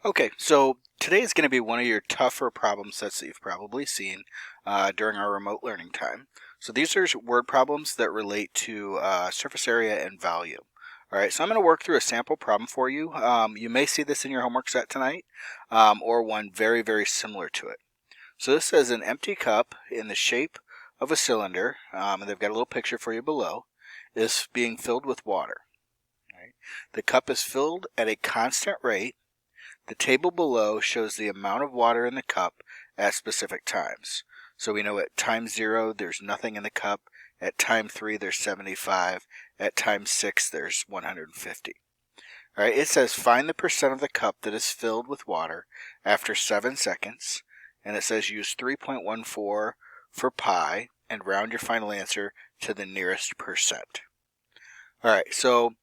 Okay, so today is going to be one of your tougher problem sets that you've probably seen during our remote learning time. So these are word problems that relate to surface area and volume. All right, so I'm going to work through a sample problem for you. You may see this in your homework set tonight or one very, very similar to it. So this says an empty cup in the shape of a cylinder, and they've got a little picture for you below, is being filled with water. All right. The cup is filled at a constant rate. The table below shows the amount of water in the cup at specific times. So we know at time 0 there's nothing in the cup, at time 3 there's 75, at time 6 there's 150. All right, it says find the percent of the cup that is filled with water after 7 seconds, and it says use 3.14 for pi and round your final answer to the nearest percent. All right, so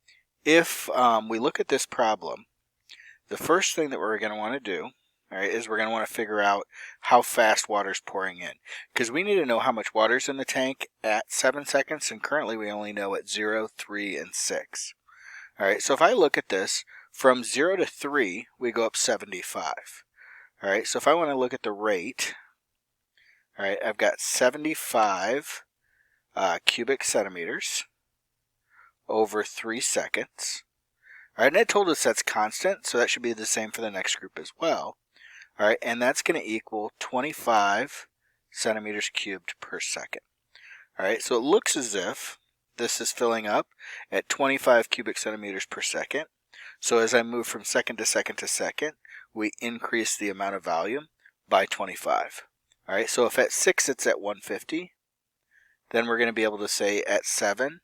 if we look at this problem, the first thing that we're going to want to do, all right, is we're going to want to figure out how fast water is pouring in, because we need to know how much water is in the tank at 7 seconds, and currently we only know at 0, 3, and 6. All right, so if I look at this, from 0 to 3, we go up 75. All right, so if I want to look at the rate, all right, I've got 75 cubic centimeters over 3 seconds. All right, and it told us that's constant, so that should be the same for the next group as well. All right, and that's going to equal 25 centimeters cubed per second. All right, so it looks as if this is filling up at 25 cubic centimeters per second. So as I move from second to second to second, we increase the amount of volume by 25. All right, so if at 6 it's at 150, then we're going to be able to say at 7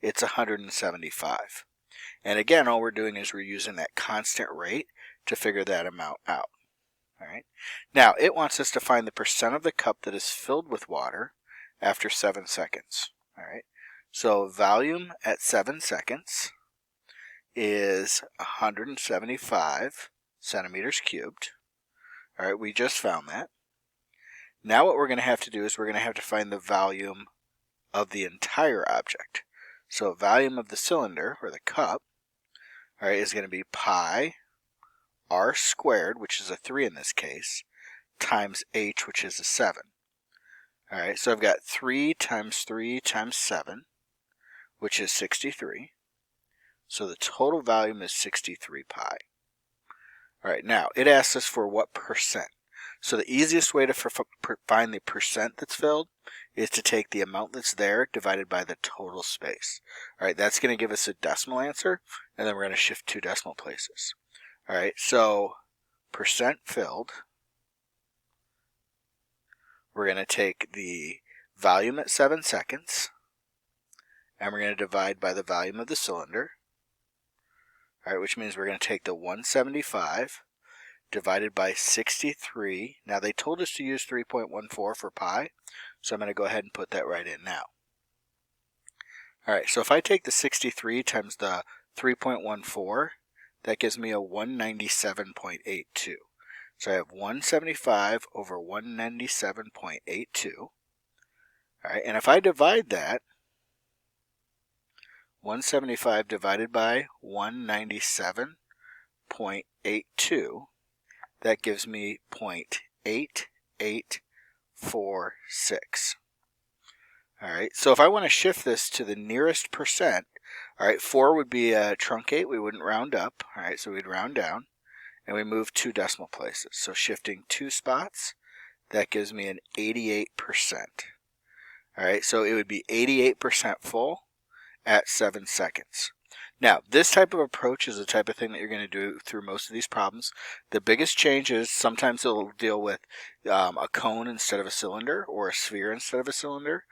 it's 175. And again, all we're doing is we're using that constant rate to figure that amount out. All right. Now, it wants us to find the percent of the cup that is filled with water after 7 seconds. All right. So volume at 7 seconds is 175 centimeters cubed. All right, we just found that. Now what we're going to have to do is we're going to have to find the volume of the entire object. So volume of the cylinder, or the cup, all right, is going to be pi r squared, which is a 3 in this case, times h, which is a 7. All right, so I've got 3 times 3 times 7, which is 63. So the total volume is 63 pi. All right, now it asks us for what percent. So the easiest way to find the percent that's filled is to take the amount that's there divided by the total space. All right, that's going to give us a decimal answer, and then we're going to shift 2 decimal places. All right, so percent filled, we're going to take the volume at 7 seconds, and we're going to divide by the volume of the cylinder. All right, which means we're going to take the 175 divided by 63. Now they told us to use 3.14 for pi, so I'm going to go ahead and put that right in now. All right, so if I take the 63 times the 3.14, that gives me a 197.82. So I have 175 over 197.82. All right, and if I divide that, 175 divided by 197.82, that gives me 0.8846. All right, so if I want to shift this to the nearest percent, all right, 4 would be a truncate. We wouldn't round up. All right, so we'd round down, and we move 2 decimal places. So shifting 2 spots, that gives me an 88%. All right, so it would be 88% full at 7 seconds. Now, this type of approach is the type of thing that you're going to do through most of these problems. The biggest change is sometimes it'll deal with a cone instead of a cylinder, or a sphere instead of a cylinder,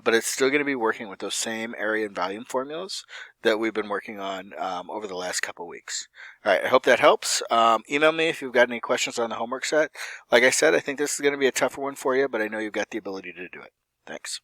but it's still going to be working with those same area and volume formulas that we've been working on over the last couple weeks. All right, I hope that helps. Email me if you've got any questions on the homework set. Like I said, I think this is going to be a tougher one for you, but I know you've got the ability to do it. Thanks.